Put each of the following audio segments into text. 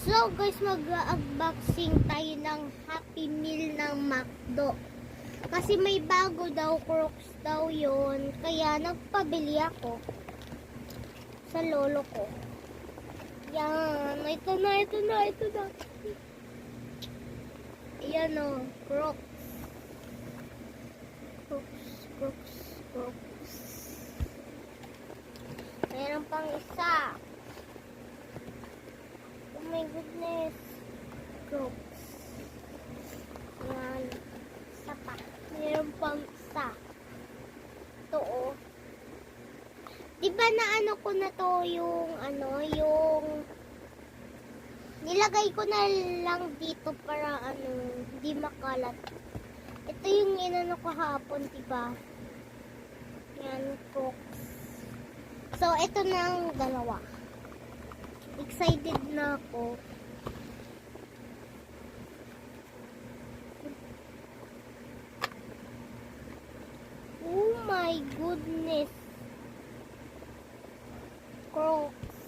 So guys, mag-unboxing tayo ng Happy Meal ng McDo. Kasi may bago daw, Crocs daw yun. Kaya nagpabili ako sa lolo ko. Yan, ito na. Ayan o, Crocs. Crocs. Mayroon pang isa. Oh my goodness. Crocs. Yan. Isa pa. Mayroon pang isa. Ito oh. Diba na ano ko na to yung nilagay ko na lang dito para hindi makalat. Ito yung inano ko hapon, diba? Yan, Crocs. So, ito na ang dalawa. Excited na ako. Oh my goodness. Crocs.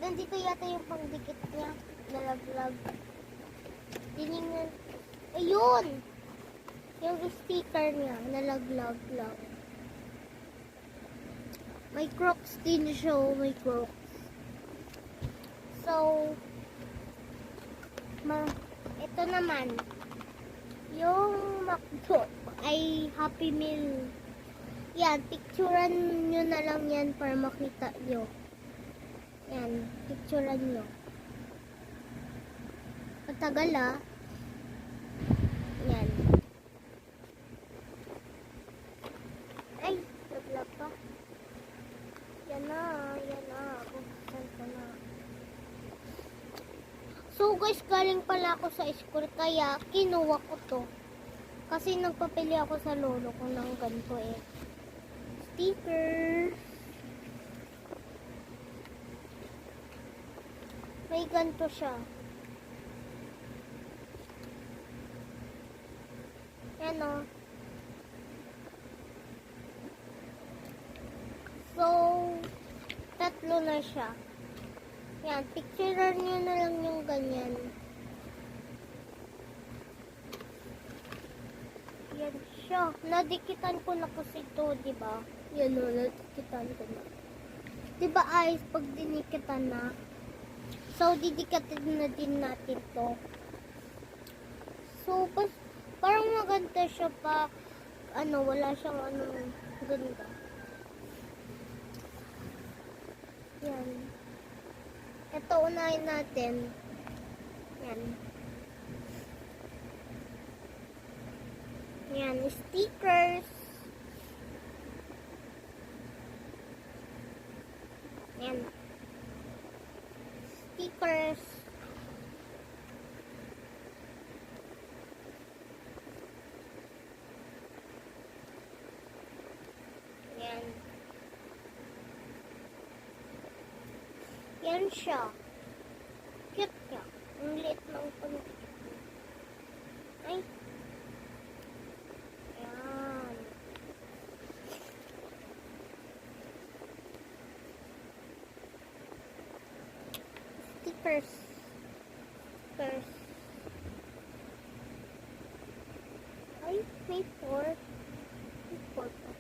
Nandito yata yung pangdikit niya. Nalaglag. Tinignan. Ayun! Yung sticker niya. Nalaglag lang. May Crocs din siya. May Crocs. So, ito naman. Yung McDo ay Happy Meal. Yan, picturean nyo na lang yan para makita nyo. Yan, picturean nyo. Matagal ah. Yan. Ay, naglag pa. Yan na. Buksan ko na. So guys, galing pala ako sa school kaya kinuha ko to. Kasi nagpapili ako sa lolo ko ng ganito eh. Sticker. May ganito siya. Yan o. So, tatlo na siya. Yan, picturean nyo na lang yung ganyan. Yan siya. Nadikitan ko na kasi ito, diba? Yan o, nadikitan ko na. Diba ayos pag dinikitan na? So, didikatin na din natin to. So, parang maganda siya pa, wala siyang ganda. Yan. Ito, unahin natin. Yan. Yan, stickers. Yan. Stickers. Yan. Yan siya. Cute niya. Ang liit ng panty. Ay. Yan. Stickers. Ay, may 4. May 4 pa.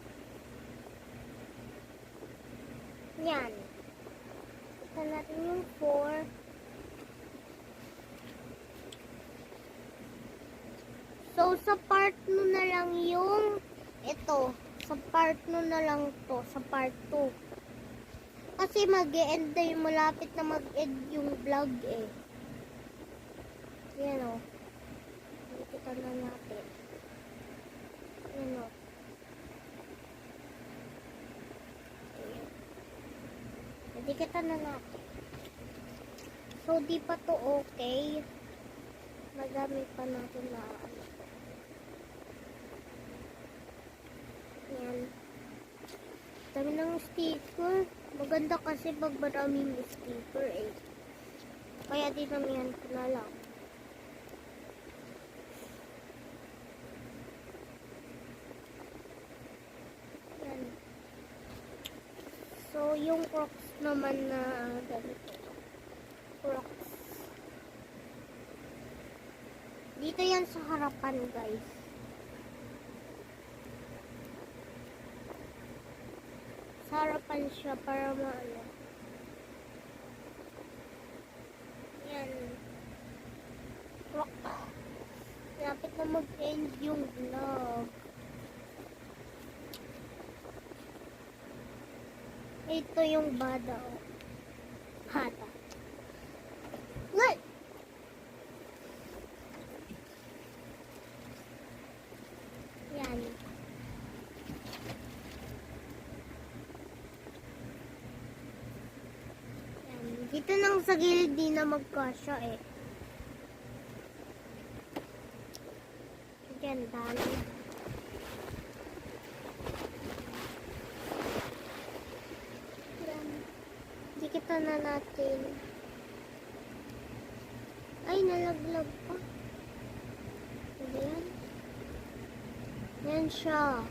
Yan. Ito natin yung 4. So, sa part no na lang yung ito. Sa part no na lang to. Sa part 2. Kasi mag-e-end na yung malapit na mag-end yung vlog eh. Yan o. Kita na natin. Yan o. Hindi kita na natin. So, di pa to okay. Magamit pa natin na yan. Dami ng sticker. Maganda kasi pag maraming sticker eh. Kaya dinamihan ko na lang. Yan. So, yung Crocs naman na ganito. Crocs. Dito yan sa harapan, guys. Sa harapan siya para maano. Yan. Lapit na mag-end yung vlog. Ito yung bada. Hata. Ngal! Yan. Yan. Dito nang sa gilid di na magkasya eh. Yan, dami. Yan. Dikita na natin. Ay, nalaglag pa. Yan. Yan siya.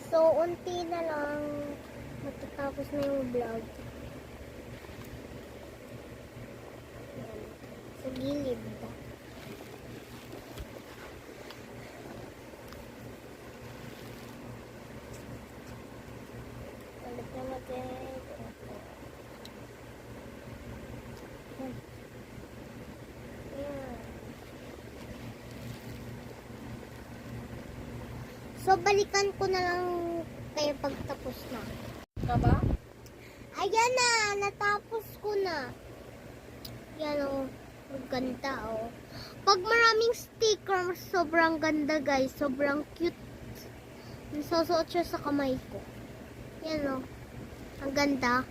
So, unti na lang matatapos na yung vlog. Yan. Sa gilid. Balik na natin. Yan. Yan. So, balikan ko na lang kayo pagtapos na. Ba? Ayan na! Natapos ko na. Yan o. Ang ganda o. Pag maraming sticker, sobrang ganda guys. Sobrang cute. Nasusuot siya sa kamay ko. Yan o. Ang ganda.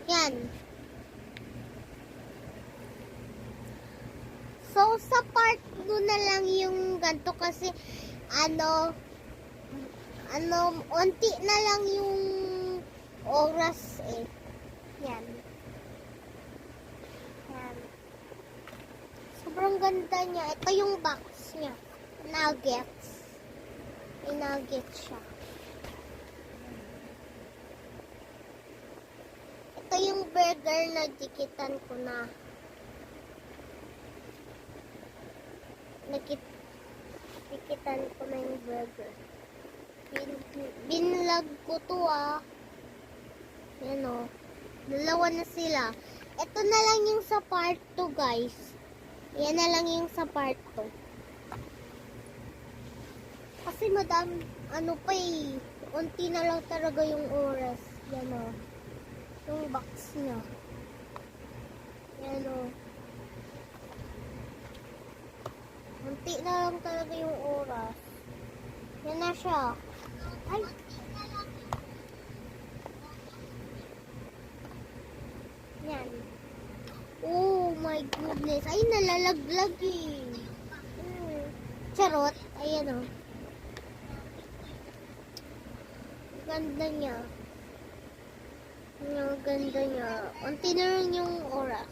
Yan. So, sa part 2 na lang yung ganito kasi unti na lang yung oras eh. Yan. Yan. Sobrang ganda niya. Ito yung box niya. Nuggets. May nuggets siya. Ito yung burger na dikitan ko na. Dikitan ko na yung burger. Binlog ko to ah. Yan o. Dalawa na sila. Ito na lang yung sa part 2 guys. Yan na lang yung sa part 2. Kasi madami, ano pa eh. Unti na lang talaga yung oras. Yan o. Yung box niya. Yan o. Unti na lang talaga yung oras. Yan na siya. Ay! Yan. Oh my goodness. Ay, nalalaglag eh. Charot. Ayan o. Ganda niya. Ang ganda niya. Unti na lang yung oras.